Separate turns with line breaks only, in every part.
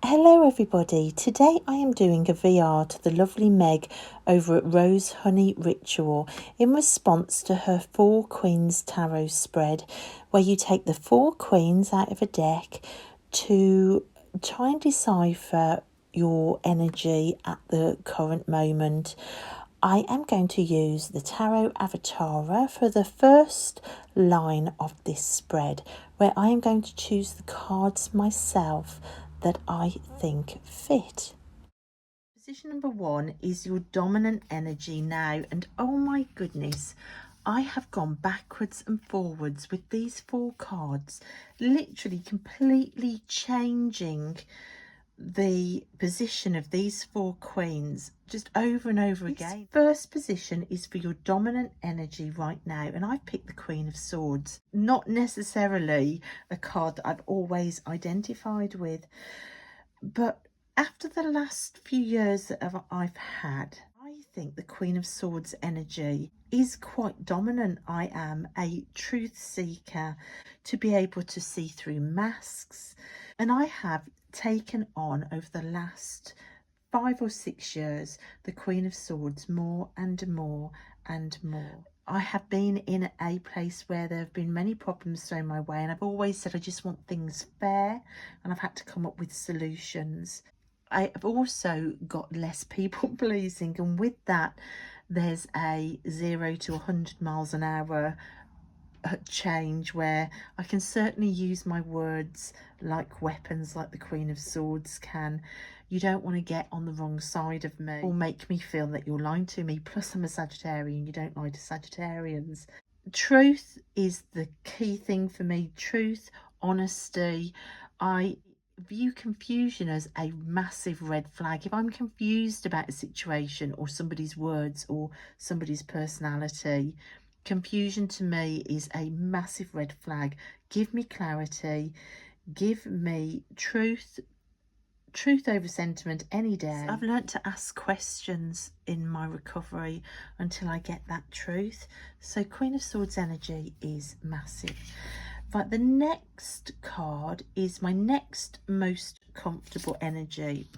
Hello everybody, today I am doing a VR to the lovely Meg over at Rose Honey Ritual in response to her Four Queens Tarot spread, where you take the four queens out of a deck to try and decipher your energy at the current moment. I am going to use the Tarot Avatara for the first line of this spread, where I am going to choose the cards myself that I think fit. Position number one is your dominant energy now, and oh my goodness, I have gone backwards and forwards with these four cards, literally completely changing the position of these four queens just over and over again. First position is for your dominant energy right now, and I've picked the Queen of Swords, not necessarily a card that I've always identified with, but after the last few years that I've had, I think the Queen of Swords energy is quite dominant. I am a truth seeker, to be able to see through masks, and I have taken on over the last 5 or 6 years the Queen of Swords more and more and more. I have been in a place where there have been many problems thrown my way, and I've always said I just want things fair, and I've had to come up with solutions. I have also got less people pleasing, and with that there's a 0 to 100 miles an hour change where I can certainly use my words like weapons, like the Queen of Swords can. You don't want to get on the wrong side of me or make me feel that you're lying to me. Plus I'm a Sagittarian, you don't lie to Sagittarians. Truth is the key thing for me. Truth, honesty. I view confusion as a massive red flag. If I'm confused about a situation or somebody's words or somebody's personality, confusion to me is a massive red flag. Give me clarity, give me truth over sentiment any day. I've learnt to ask questions in my recovery until I get that truth. So Queen of Swords energy is massive. But the next card is my next most comfortable energy.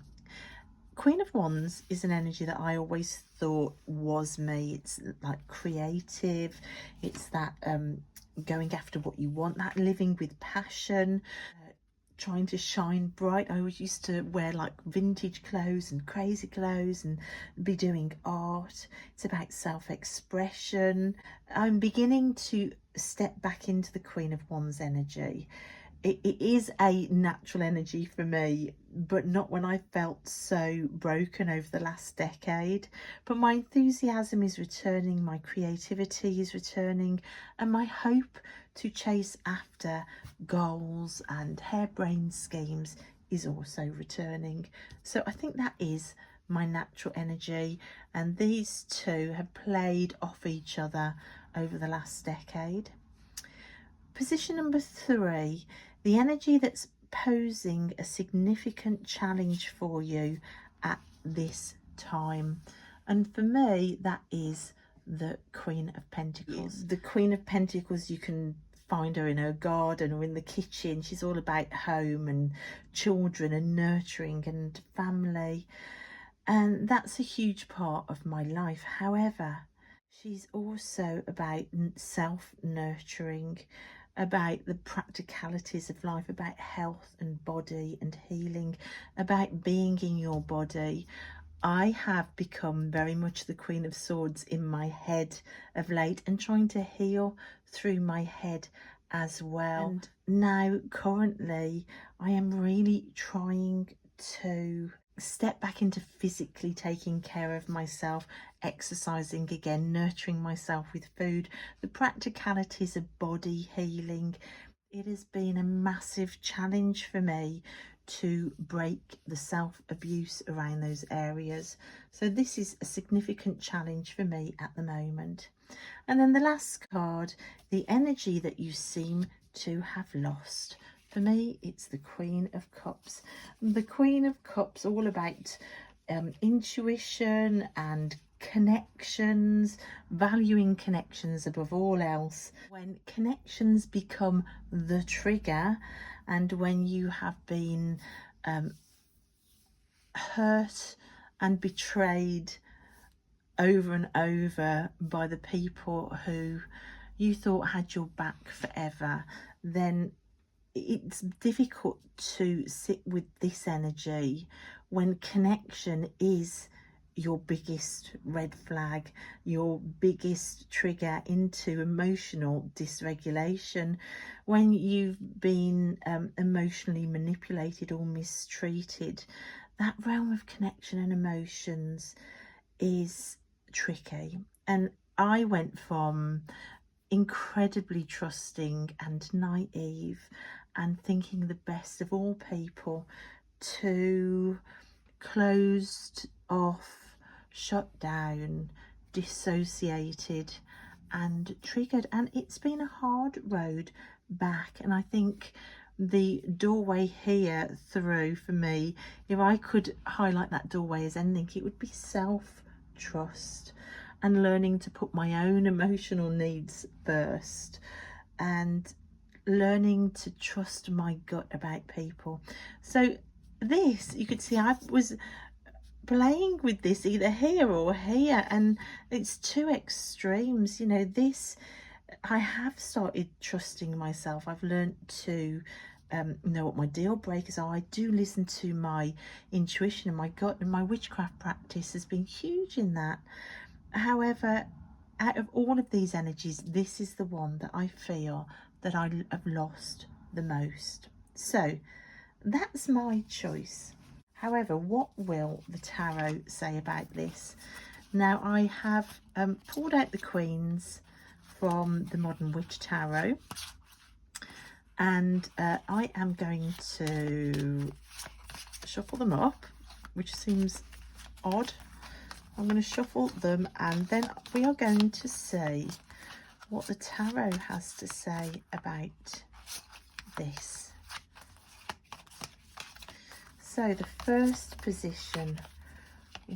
Queen of Wands is an energy that I always thought was me. It's like creative, it's that going after what you want, that living with passion, trying to shine bright. I always used to wear like vintage clothes and crazy clothes and be doing art. It's about self-expression. I'm beginning to step back into the Queen of Wands energy. It is a natural energy for me, but not when I felt so broken over the last decade. But my enthusiasm is returning, my creativity is returning, and my hope to chase after goals and harebrained schemes is also returning. So I think that is my natural energy, and these two have played off each other over the last decade. Position number 3, the energy that's posing a significant challenge for you at this time. And for me, that is the Queen of Pentacles. The Queen of Pentacles, you can find her in her garden or in the kitchen. She's all about home and children and nurturing and family. And that's a huge part of my life. However, she's also about self-nurturing, about the practicalities of life, about health and body and healing, about being in your body. I have become very much the Queen of Swords in my head of late, and trying to heal through my head as well. And now currently I am really trying to step back into physically taking care of myself, exercising again, nurturing myself with food, the practicalities of body healing. It has been a massive challenge for me to break the self-abuse around those areas. So this is a significant challenge for me at the moment. And then the last card, the energy that you seem to have lost. For me, it's the Queen of Cups. The Queen of Cups, all about intuition and connections, valuing connections above all else. When connections become the trigger, and when you have been hurt and betrayed over and over by the people who you thought had your back forever, then it's difficult to sit with this energy when connection is your biggest red flag, your biggest trigger into emotional dysregulation. When you've been emotionally manipulated or mistreated, that realm of connection and emotions is tricky. And I went from incredibly trusting and naive and thinking the best of all people to closed off, shut down, dissociated and triggered. And it's been a hard road back, and I think the doorway here through, for me, if I could highlight that doorway as anything, it would be self-trust and learning to put my own emotional needs first, and learning to trust my gut about people. So this, you could see I was playing with this either here or here, and it's two extremes. You know, this, I have started trusting myself. I've learned to know what my deal breakers are. I do listen to my intuition and my gut, and my witchcraft practice has been huge in that. However, out of all of these energies, this is the one that I feel that I have lost the most. So that's my choice. However, what will the tarot say about this? Now, I have pulled out the Queens from the Modern Witch Tarot, and I am going to shuffle them up, which seems odd. I'm going to shuffle them, and then we are going to see what the tarot has to say about this. So the first position,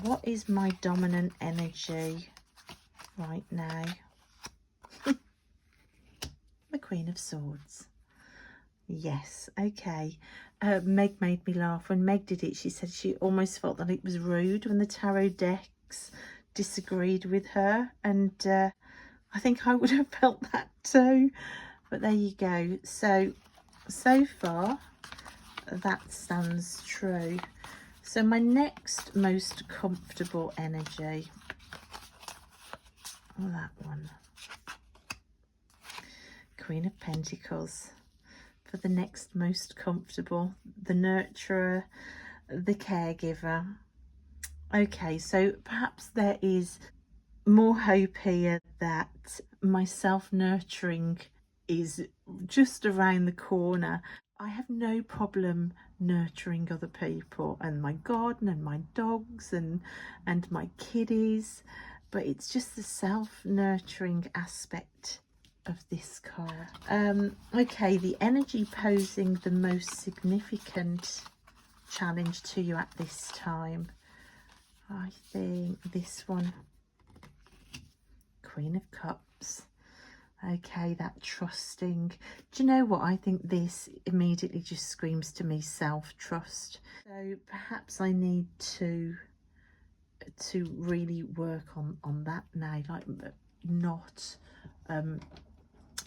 what is my dominant energy right now? The Queen of Swords. Yes, okay. Meg made me laugh. When Meg did it, she said she almost felt that it was rude when the tarot decks disagreed with her, and I think I would have felt that too. But there you go. So far that stands true. So my next most comfortable energy, oh, that one, Queen of Pentacles. For the next most comfortable, the nurturer, the caregiver. Okay, so perhaps there is more hope here that my self-nurturing is just around the corner. I have no problem nurturing other people and my garden and my dogs and my kiddies, but it's just the self-nurturing aspect of this card. Okay, the energy posing the most significant challenge to you at this time, I think this one, Queen of Cups. Okay, that trusting. Do you know what? I think this immediately just screams to me self-trust. So perhaps I need to really work on that now, like not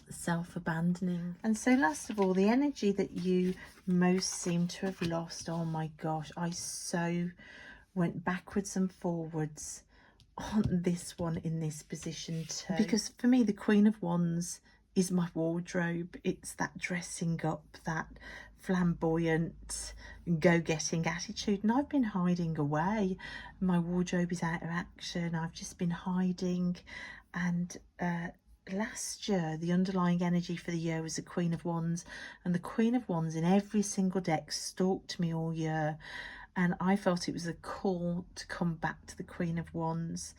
self-abandoning. And so last of all, the energy that you most seem to have lost. Oh my gosh, I so went backwards and forwards on this one in this position too, because for me the Queen of Wands is my wardrobe. It's that dressing up, that flamboyant go-getting attitude, and I've been hiding away. My wardrobe is out of action. I've just been hiding. And last year the underlying energy for the year was the Queen of Wands, and the Queen of Wands in every single deck stalked me all year, and I felt it was a call to come back to the Queen of Wands.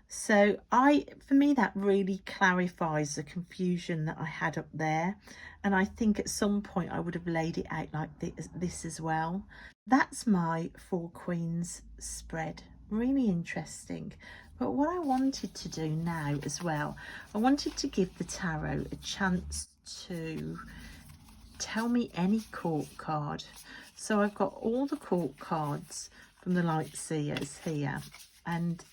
So for me that really clarifies the confusion that I had up there, and I think at some point I would have laid it out like this as well. That's my Four Queens spread. Really interesting. But what I wanted to do now as well, I wanted to give the tarot a chance to tell me any court card. So I've got all the court cards from the light seers here. And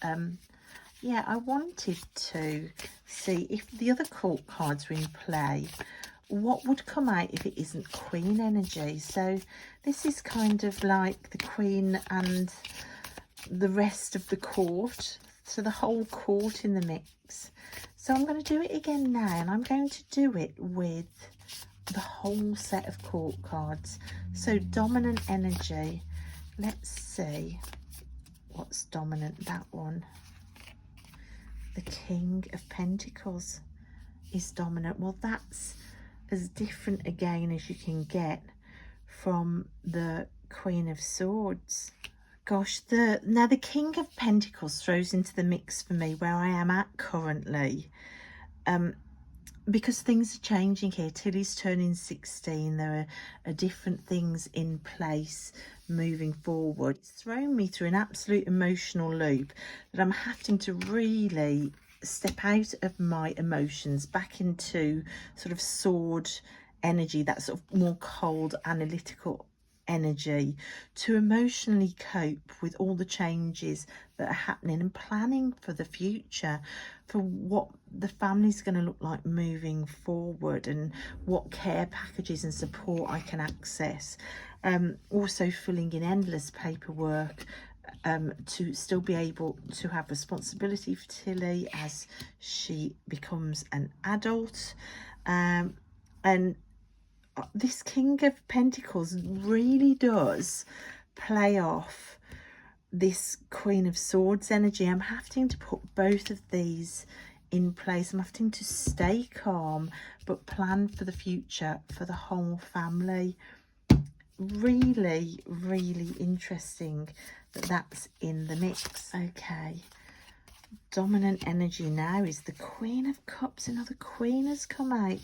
yeah, I wanted to see if the other court cards were in play, what would come out if it isn't Queen energy. So this is kind of like the Queen and the rest of the court, so the whole court in the mix. So I'm going to do it again now, and I'm going to do it with the whole set of court cards. So dominant energy, let's see what's dominant. That one, the King of Pentacles, is dominant. Well, that's as different again as you can get from the Queen of Swords. Gosh, now the King of Pentacles throws into the mix for me where I am at currently, because things are changing here. Tilly's turning 16. There are different things in place moving forward. It's thrown me through an absolute emotional loop that I'm having to really step out of my emotions back into sort of sword energy, that sort of more cold analytical energy, to emotionally cope with all the changes that are happening and planning for the future, for what the family's going to look like moving forward and what care packages and support I can access. Also filling in endless paperwork to still be able to have responsibility for Tilly as she becomes an adult. And this King of Pentacles really does play off this Queen of Swords energy. I'm having to put both of these in place. I'm having to stay calm but plan for the future for the whole family. Really, really interesting that that's in the mix. Okay, dominant energy now is the Queen of Cups. Another Queen has come out.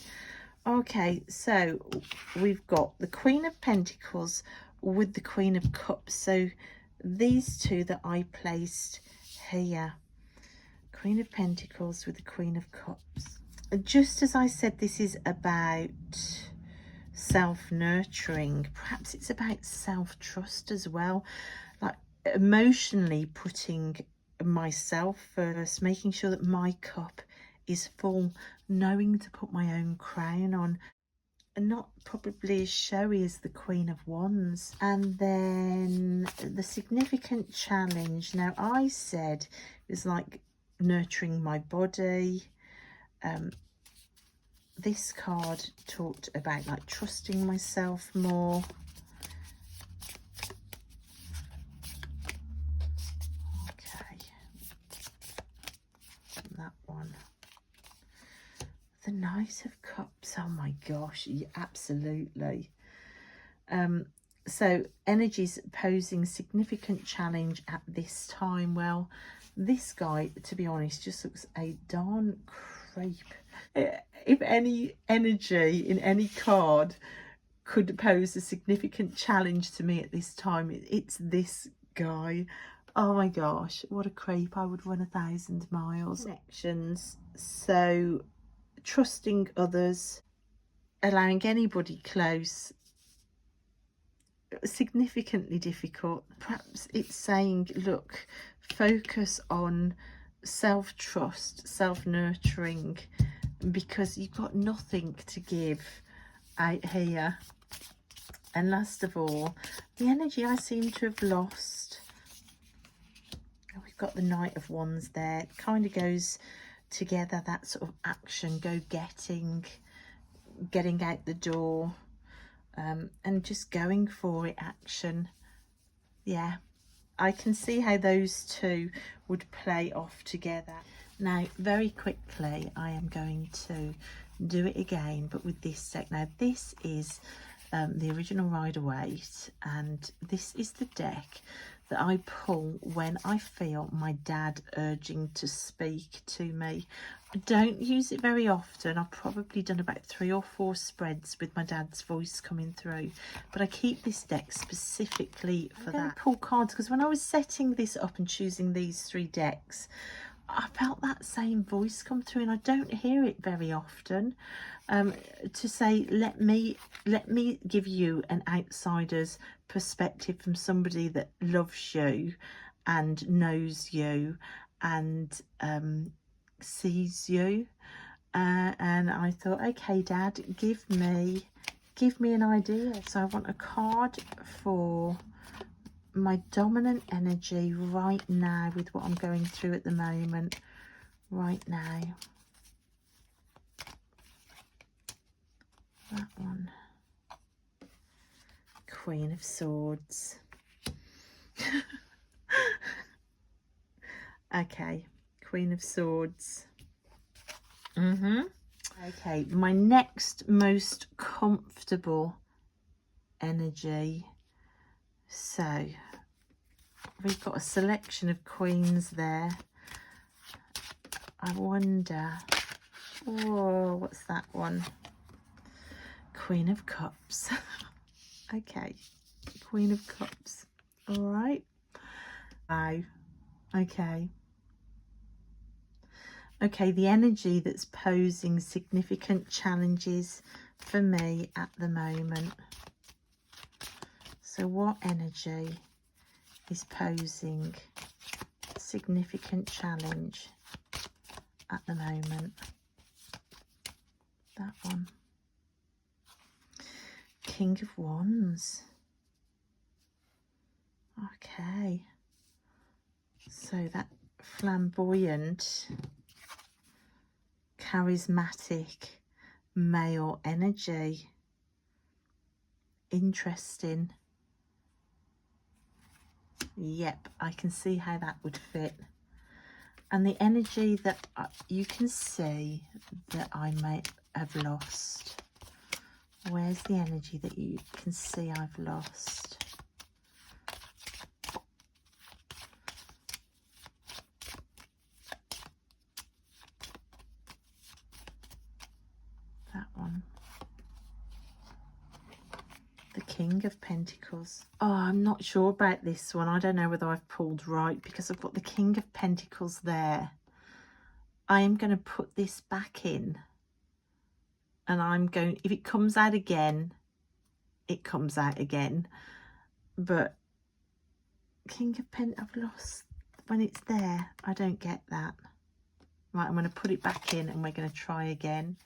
Okay, so we've got the Queen of Pentacles with the Queen of Cups. So these two that I placed here, Queen of Pentacles with the Queen of Cups. Just as I said, this is about self-nurturing. Perhaps it's about self-trust as well, like emotionally putting myself first, making sure that my cup is full, knowing to put my own crown on, and not probably as showy as the Queen of Wands. And then the significant challenge, now I said it was like nurturing my body. This card talked about like trusting myself more. Okay, that one. The Knight of Cups. Oh my gosh, yeah, absolutely. So energies posing significant challenge at this time. Well, this guy, to be honest, just looks a darn creep. If any energy in any card could pose a significant challenge to me at this time, it's this guy. Oh my gosh, what a creep. I would run 1,000 miles. Connections. So trusting others, allowing anybody close, significantly difficult. Perhaps it's saying, look, focus on self-trust, self-nurturing, because you've got nothing to give out here. And last of all, the energy I seem to have lost. We've got the Knight of Wands there. It kind of goes together, that sort of action, go-getting, getting out the door, and just going for it, action. Yeah, I can see how those two would play off together. Now, very quickly, I am going to do it again, but with this deck. Now, this is the original Rider Waite, and this is the deck that I pull when I feel my dad urging to speak to me. I don't use it very often. I've probably done about 3 or 4 spreads with my dad's voice coming through, but I keep this deck specifically for that. I pull cards because when I was setting this up and choosing these 3 decks, I felt that same voice come through, and I don't hear it very often, to say, let me give you an outsider's perspective from somebody that loves you and knows you and sees you. And I thought, okay, Dad, give me an idea. So I want a card for my dominant energy right now with what I'm going through at the moment. Right now. That one. Queen of Swords. Okay, Queen of Swords. Okay, my next most comfortable energy. So we've got a selection of queens there. I wonder, whoa, what's that one? Queen of Cups. Okay, Queen of Cups. All right. Wow. Okay. Okay, the energy that's posing significant challenges for me at the moment. So what energy is posing significant challenge at the moment? That one. King of Wands. Okay. So that flamboyant, charismatic male energy. Interesting. Yep, I can see how that would fit. And the energy that you can see that I may have lost. Where's the energy that you can see I've lost? That one. The King of Pentacles. Oh, I'm not sure about this one. I don't know whether I've pulled right because I've got the King of Pentacles there. I am going to put this back in. And I'm going, if it comes out again, it comes out again. But King of Pentacles, I've lost, when it's there, I don't get that. Right, I'm going to put it back in and we're going to try again.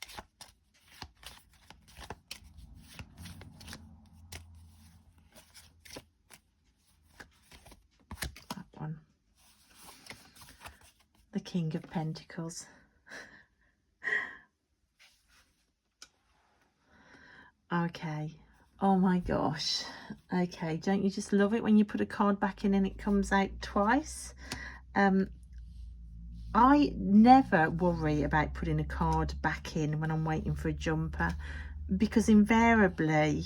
That one. The King of Pentacles. Okay. Oh my gosh. Okay, don't you just love it when you put a card back in and it comes out twice? I never worry about putting a card back in when I'm waiting for a jumper, because invariably,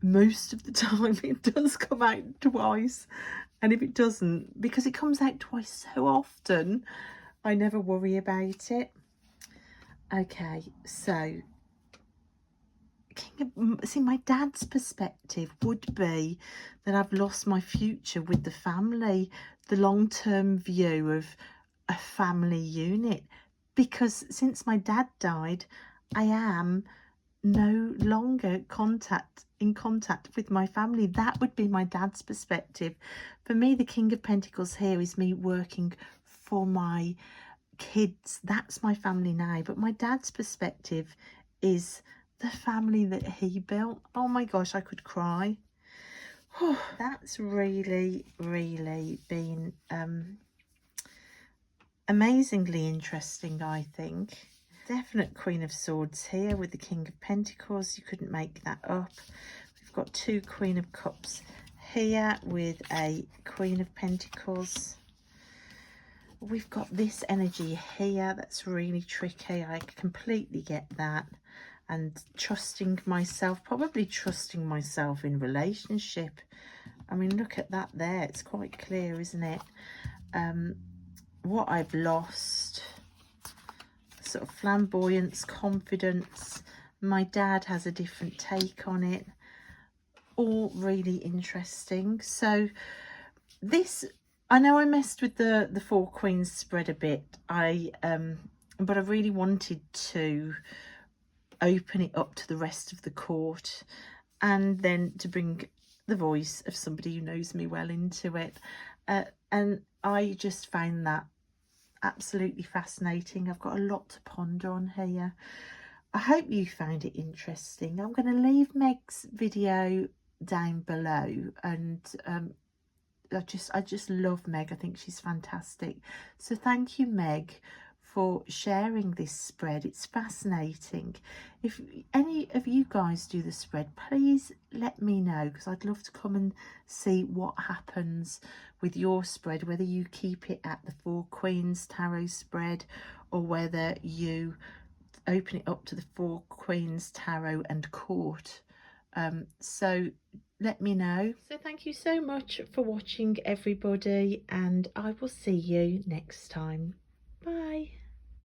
most of the time, it does come out twice. And if it doesn't, because it comes out twice so often, I never worry about it. Okay, so see, my dad's perspective would be that I've lost my future with the family, the long-term view of a family unit, because since my dad died, I am no longer in contact with my family. That would be my dad's perspective. For me, the King of Pentacles here is me working for my kids. That's my family now. But my dad's perspective is the family that he built. Oh my gosh, I could cry. That's really, really been amazingly interesting, I think. Definite Queen of Swords here with the King of Pentacles. You couldn't make that up. We've got two Queen of Cups here with a Queen of Pentacles. We've got this energy here that's really tricky. I completely get that. And trusting myself, probably trusting myself in relationship. I mean, look at that there. It's quite clear, isn't it? What I've lost, sort of flamboyance, confidence. My dad has a different take on it. All really interesting. So this I know I messed with the Four Queens spread a bit. But I really wanted to open it up to the rest of the court, and then to bring the voice of somebody who knows me well into it. And I just found that absolutely fascinating. I've got a lot to ponder on here. I hope you found it interesting. I'm going to leave Meg's video down below, and I just love Meg. I think she's fantastic. So thank you, Meg, for sharing this spread. It's fascinating. If any of you guys do the spread, please let me know, because I'd love to come and see what happens with your spread, whether you keep it at the Four Queens Tarot spread, or whether you open it up to the Four Queens Tarot and Court. So let me know. So thank you so much for watching, everybody, and I will see you next time.